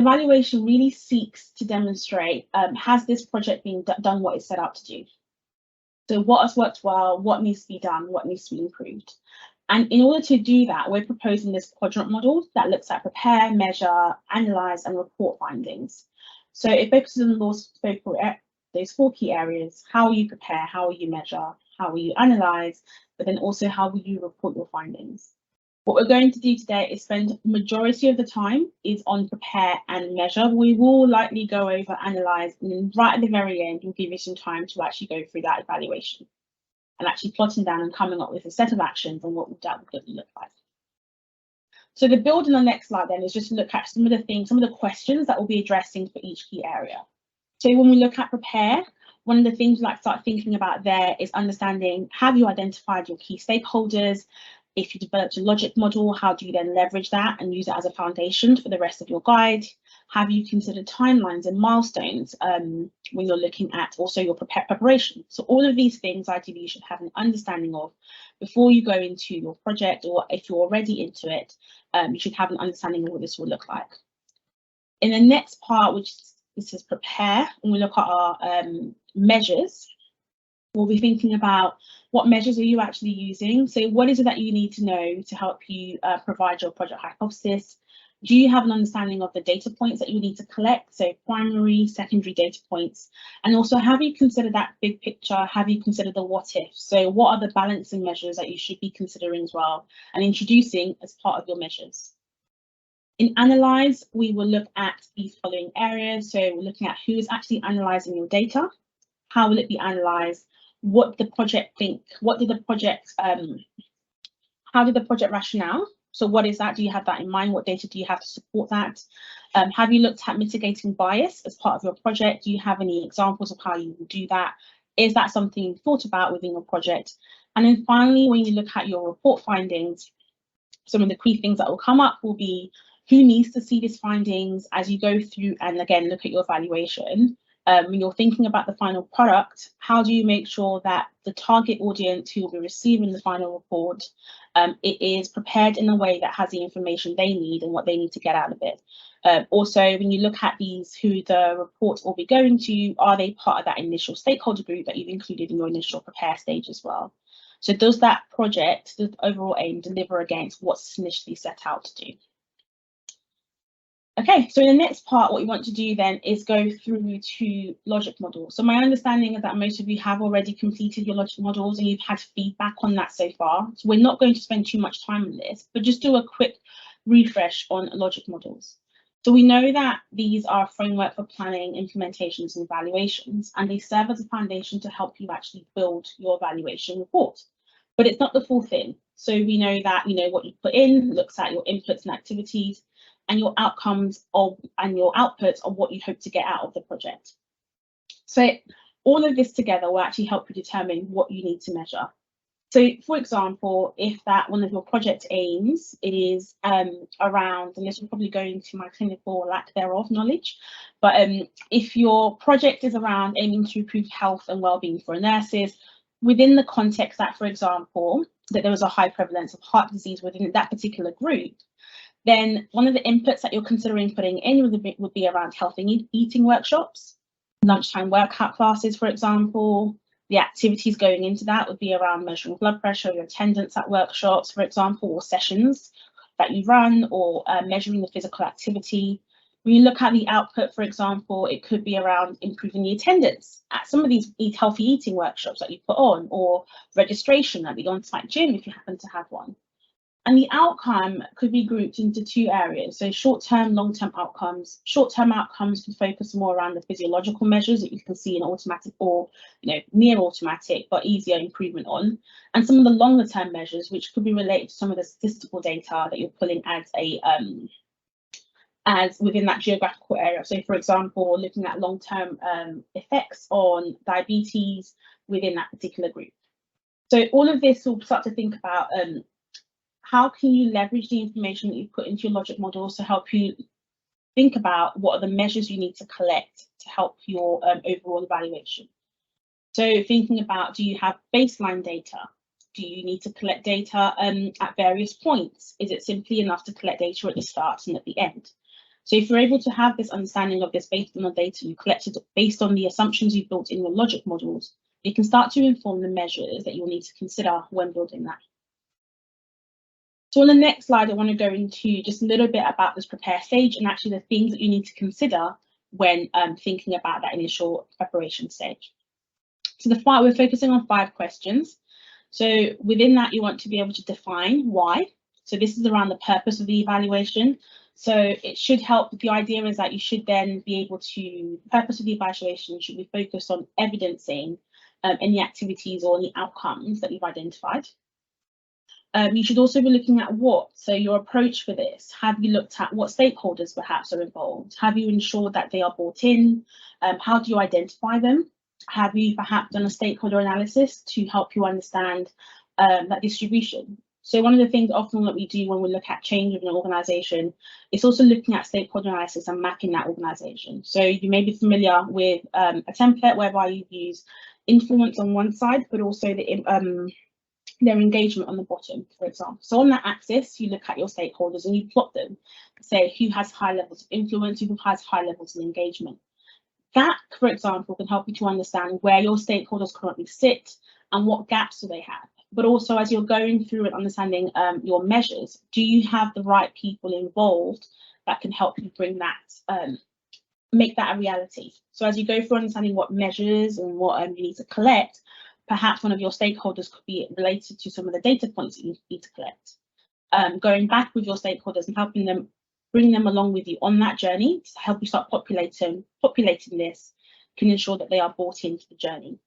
Evaluation really seeks to demonstrate, has this project been done what it's set out to do? So what has worked well, what needs to be done, what needs to be improved? And in order to do that, we're proposing this quadrant model that looks at prepare, measure, analyze, and report findings. So it focuses on those 4 key areas: how will you prepare, how will you measure, how will you analyze, but then also how will you report your findings. What we're going to do today is spend the majority of the time is on prepare and measure. We will likely go over analyze, and then right at the very end, we'll give you some time to actually go through that evaluation and actually plotting down and coming up with a set of actions and what that would look like. So the build in the next slide then is just to look at some of the questions that we'll be addressing for each key area. So when we look at prepare, one of the things we like to start thinking about there is understanding, have you identified your key stakeholders? If you developed a logic model, how do you then leverage that and use it as a foundation for the rest of your guide? Have you considered timelines and milestones when you're looking at also your preparation? So all of these things, ideally, you should have an understanding of before you go into your project, or if you're already into it, you should have an understanding of what this will look like. In the next part, which is prepare, when we look at our measures, we'll be thinking about what measures are you actually using. So what is it that you need to know to help you provide your project hypothesis? Do you have an understanding of the data points that you need to collect? So primary, secondary data points. And also, have you considered that big picture? Have you considered the what if? So what are the balancing measures that you should be considering as well and introducing as part of your measures? In analyze, we will look at these following areas. So we're looking at who is actually analyzing your data. How will it be analyzed? What did the project think? What did the project, how did the project rationale? So what is that? Do you have that in mind? What data do you have to support that? Have you looked at mitigating bias as part of your project? Do you have any examples of how you will do that? Is that something you've thought about within your project? And then finally, when you look at your report findings, some of the key things that will come up will be who needs to see these findings as you go through and again, look at your evaluation. When you're thinking about the final product, how do you make sure that the target audience who will be receiving the final report, it is prepared in a way that has the information they need and what they need to get out of it? Also, when you look at these, who the reports will be going to, are they part of that initial stakeholder group that you've included in your initial prepare stage as well? So does that project, the overall aim, deliver against what's initially set out to do? Okay, so in the next part, what we want to do then is go through to logic models. So my understanding is that most of you have already completed your logic models and you've had feedback on that so far. So we're not going to spend too much time on this, but just do a quick refresh on logic models. So we know that these are a framework for planning, implementations, and evaluations, and they serve as a foundation to help you actually build your evaluation report. But it's not the full thing. So we know that what you put in looks at your inputs and activities, and your outcomes and your outputs of what you hope to get out of the project. So all of this together will actually help you determine what you need to measure. So for example, if that one of your project aims, it is around, and this will probably go into my clinical lack thereof knowledge, but if your project is around aiming to improve health and well-being for nurses, within the context that, for example, that there was a high prevalence of heart disease within that particular group, then one of the inputs that you're considering putting in would be around healthy eating workshops, lunchtime workout classes, for example. The activities going into that would be around measuring blood pressure, your attendance at workshops, for example, or sessions that you run, or measuring the physical activity. When you look at the output, for example, it could be around improving the attendance at some of these healthy eating workshops that you put on, or registration at the on-site gym if you happen to have one. And the outcome could be grouped into 2 areas. So short-term, long-term outcomes. Short-term outcomes can focus more around the physiological measures that you can see in automatic or near automatic, but easier improvement on. And some of the longer-term measures, which could be related to some of the statistical data that you're pulling as within that geographical area. So for example, looking at long-term effects on diabetes within that particular group. So all of this will start to think about how can you leverage the information that you put into your logic models to help you think about what are the measures you need to collect to help your overall evaluation. So thinking about, do you have baseline data? Do you need to collect data at various points? Is it simply enough to collect data at the start and at the end? So if you're able to have this understanding of this based on the data you collected, based on the assumptions you've built in your logic models, it can start to inform the measures that you'll need to consider when building that. So on the next slide, I want to go into just a little bit about this prepare stage and actually the things that you need to consider when thinking about that initial preparation stage. So we're focusing on 5 questions. So within that, you want to be able to define why. So this is around the purpose of the evaluation. So it should help. The idea is that you should then be able to, the purpose of the evaluation should be focused on evidencing any activities or any outcomes that you've identified. You should also be looking at what, so your approach for this. Have you looked at what stakeholders perhaps are involved? Have you ensured that they are bought in? How do you identify them? Have you perhaps done a stakeholder analysis to help you understand that distribution? So one of the things often that we do when we look at change of an organisation is also looking at stakeholder analysis and mapping that organisation. So you may be familiar with a template whereby you use influence on one side, but also their engagement on the bottom, for example. So on that axis, you look at your stakeholders and you plot them, say who has high levels of influence, who has high levels of engagement. That, for example, can help you to understand where your stakeholders currently sit and what gaps do they have. But also, as you're going through and understanding your measures, do you have the right people involved that can help you bring that, make that a reality? So as you go through understanding what measures and what you need to collect, perhaps one of your stakeholders could be related to some of the data points that you need to collect. Going back with your stakeholders and helping them, bring them along with you on that journey to help you start populating this can ensure that they are bought into the journey.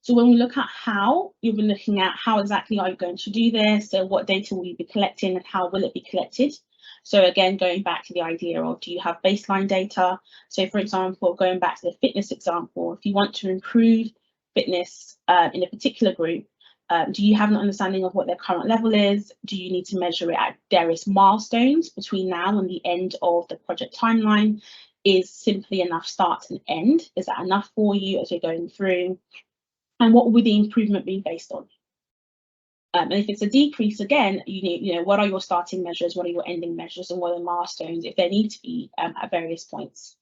So when we look at how, you'll be looking at how exactly are you going to do this, so what data will you be collecting and how will it be collected? So again, going back to the idea of, do you have baseline data? So for example, going back to the fitness example, if you want to improve fitness in a particular group, do you have an understanding of what their current level is? Do you need to measure it at various milestones between now and the end of the project timeline? Is simply enough start and end? Is that enough for you as you're going through? And what would the improvement be based on? And if it's a decrease, again, you need, what are your starting measures? What are your ending measures? And what are the milestones if there need to be at various points?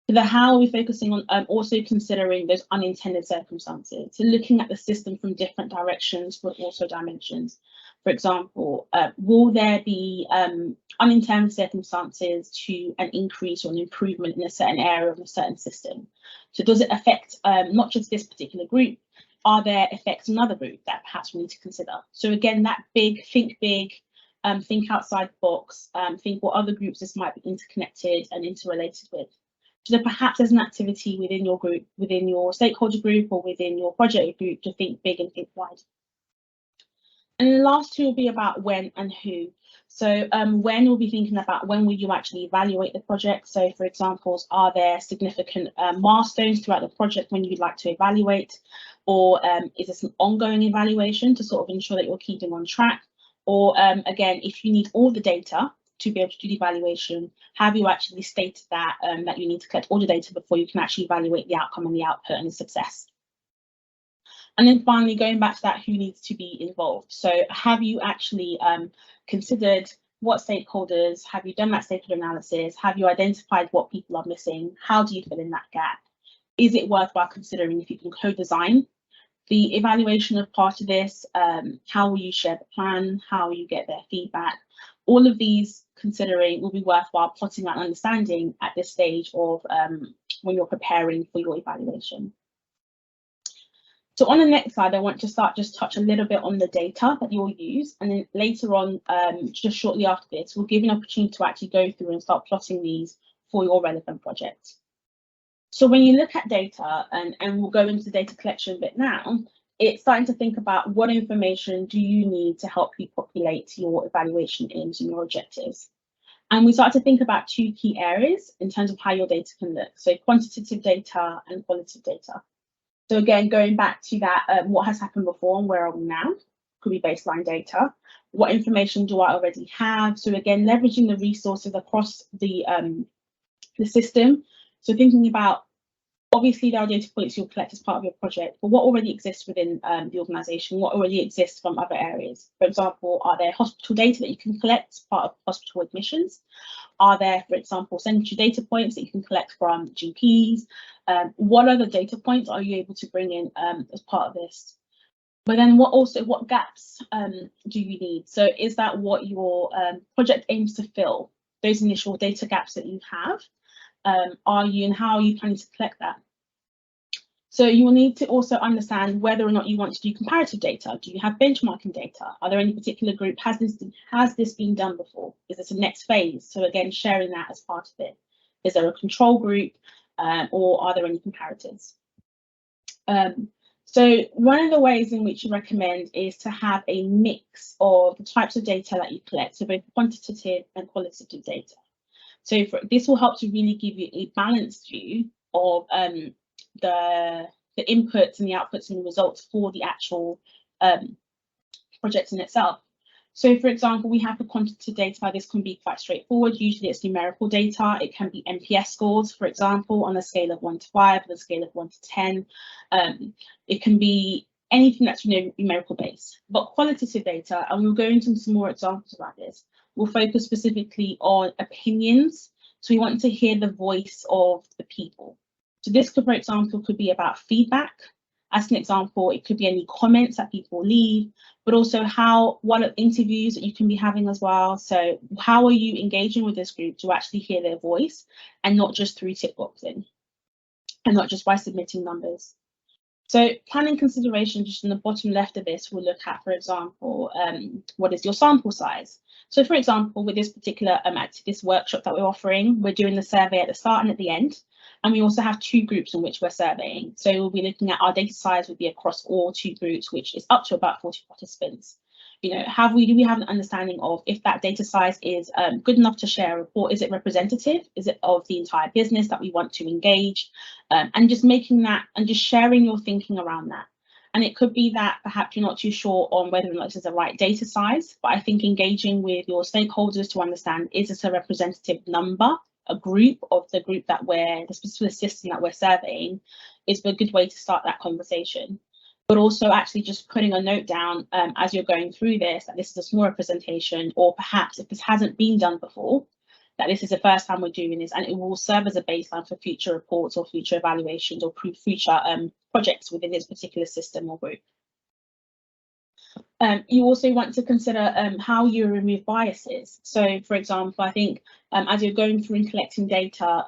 For the how, we're focusing on also considering those unintended circumstances. So looking at the system from different directions, but also dimensions. For example, will there be unintended circumstances to an increase or an improvement in a certain area of a certain system? So does it affect not just this particular group? Are there effects in another group that perhaps we need to consider? So again, that think big, think outside the box, think what other groups this might be interconnected and interrelated with. So perhaps there's an activity within your group, within your stakeholder group or within your project group to think big and think wide. And the last two will be about when and who. So when we'll be thinking about when will you actually evaluate the project. So for examples, are there significant milestones throughout the project when you'd like to evaluate? Or is this an ongoing evaluation to sort of ensure that you're keeping on track? Or again, if you need all the data to be able to do the evaluation, have you actually stated that that you need to collect all the data before you can actually evaluate the outcome and the output and the success? And then finally, going back to that, who needs to be involved? So have you actually considered what stakeholders? Have you done that stakeholder analysis? Have you identified what people are missing? How do you fill in that gap? Is it worthwhile considering if you can co-design the evaluation of part of this? How will you share the plan? How will you get their feedback? All of these considering will be worthwhile plotting out understanding at this stage of when you're preparing for your evaluation. So on the next slide, I want to just touch a little bit on the data that you'll use, and then later on, just shortly after this, we'll give you an opportunity to actually go through and start plotting these for your relevant project. So when you look at data, and we'll go into the data collection a bit now, it's starting to think about what information do you need to help you populate your evaluation aims and your objectives. And we start to think about 2 key areas in terms of how your data can look. So quantitative data and qualitative data. So again, going back to that, what has happened before and where are we now? Could be baseline data. What information do I already have? So again, leveraging the resources across the system. So thinking about Obviously, there are data points you'll collect as part of your project, but what already exists within the organisation, what already exists from other areas? For example, are there hospital data that you can collect as part of hospital admissions? Are there, for example, central data points that you can collect from GPs? What other data points are you able to bring in as part of this? But then what gaps do you need? So is that what your project aims to fill, those initial data gaps that you have? And how are you planning to collect that? So you will need to also understand whether or not you want to do comparative data. Do you have benchmarking data? Are there any particular group? Has this been done before? Is this a next phase? So again, sharing that as part of it. Is there a control group or are there any comparators? So one of the ways in which you recommend is to have a mix of the types of data that you collect, so both quantitative and qualitative data. So this will help to really give you a balanced view of the inputs and the outputs and the results for the actual project in itself. So for example, we have the quantitative data. This can be quite straightforward. Usually it's numerical data. It can be NPS scores, for example, on a scale of 1 to 5, on a scale of 1 to 10. It can be anything that's numerical based. But qualitative data, and we'll go into some more examples about this, will focus specifically on opinions. So we want to hear the voice of the people. So this could, for example, could be about feedback. As an example, it could be any comments that people leave, but also what are interviews that you can be having as well. So how are you engaging with this group to actually hear their voice and not just through tick boxing and not just by submitting numbers. So planning consideration, just in the bottom left of this, we'll look at, for example, what is your sample size? So for example, with this particular this workshop that we're offering, we're doing the survey at the start and at the end. And we also have 2 groups in which we're surveying. So we'll be looking at our data size would be across all 2 groups, which is up to about 40 participants. You know, do we have an understanding of if that data size is good enough to share a report? Is it representative? Is it of the entire business that we want to engage? And just making that and just sharing your thinking around that. And it could be that perhaps you're not too sure on whether or not this is the right data size, but I think engaging with your stakeholders to understand, is this a representative number? A group of the group that the specific system that we're surveying is a good way to start that conversation. But also actually just putting a note down as you're going through this, that this is a small representation, or perhaps if this hasn't been done before, that this is the first time we're doing this, and it will serve as a baseline for future reports or future evaluations or future projects within this particular system or group. You also want to consider how you remove biases. So, for example, I think as you're going through and collecting data,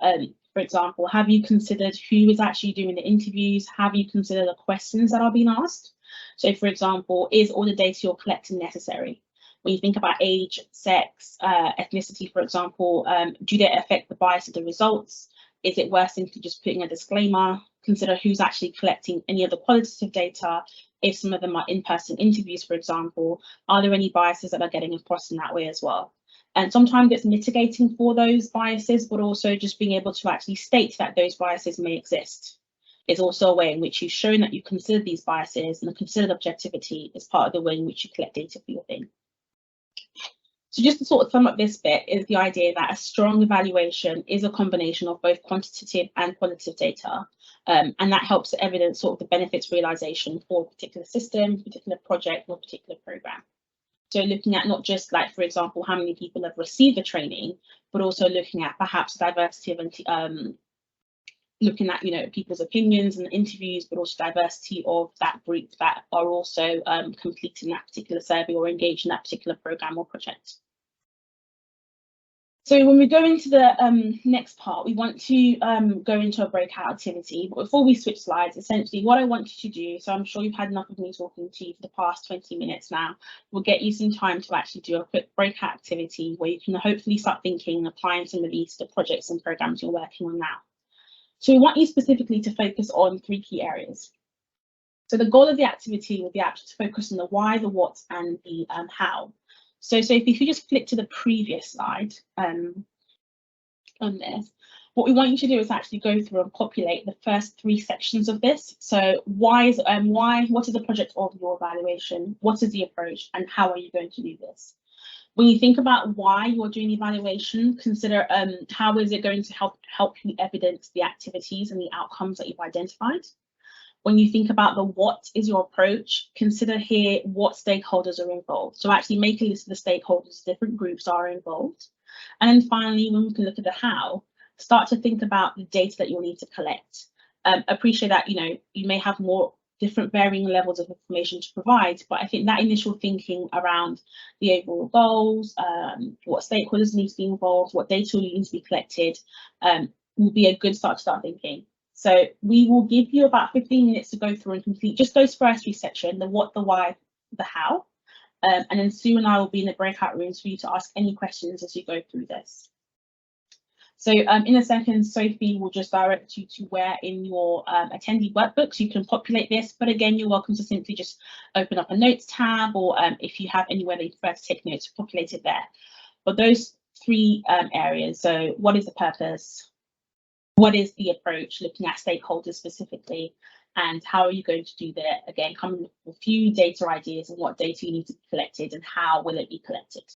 for example, have you considered who is actually doing the interviews? Have you considered the questions that are being asked? So, for example, is all the data you're collecting necessary? When you think about age, sex, ethnicity, for example, do they affect the bias of the results? Is it worth simply just putting a disclaimer? Consider who's actually collecting any of the qualitative data. If some of them are in-person interviews, for example, are there any biases that are getting across in that way as well? And sometimes it's mitigating for those biases, but also just being able to actually state that those biases may exist. It's also a way in which you've shown that you consider these biases and considered objectivity as part of the way in which you collect data for your thing. So just to sort of sum up this bit is the idea that a strong evaluation is a combination of both quantitative and qualitative data. And that helps to evidence sort of the benefits realization for a particular system, particular project, or particular program. So looking at not just like, for example, how many people have received the training, but also looking at perhaps diversity of looking at, you know, people's opinions and interviews, but also diversity of that group that are also completing that particular survey or engaged in that particular program or project. So when we go into the next part, we want to go into a breakout activity. But before we switch slides, essentially what I want you to do, so I'm sure you've had enough of me talking to you for the past 20 minutes now, we'll get you some time to actually do a quick breakout activity where you can hopefully start thinking and applying some of these to projects and programs you're working on now. So we want you specifically to focus on 3 key areas. So the goal of the activity will be actually to focus on the why, the what, and the how. So if you just flick to the previous slide on this, what we want you to do is actually go through and populate the first 3 sections of this. So what is the project of your evaluation? What is the approach, and how are you going to do this? When you think about why you're doing the evaluation, consider how is it going to help you evidence the activities and the outcomes that you've identified. When you think about the what is your approach, consider here what stakeholders are involved. So actually make a list of the stakeholders, different groups are involved. And then finally, when we can look at the how, start to think about the data that you'll need to collect. Appreciate that, you know, you may have more different varying levels of information to provide, but I think that initial thinking around the overall goals, what stakeholders need to be involved, what data will need to be collected, will be a good start to start thinking. So we will give you about 15 minutes to go through and complete just those first three sections, the what, the why, the how. And then Sue and I will be in the breakout rooms for you to ask any questions as you go through this. So in a second, Sophie will just direct you to where in your attendee workbooks you can populate this. But again, you're welcome to simply just open up a notes tab, or if you have anywhere that you prefer to take notes, populate it there. But those three areas, so what is the purpose? What is the approach, looking at stakeholders specifically, and how are you going to do that? Again, come with a few data ideas and what data you need to be collected and how will it be collected.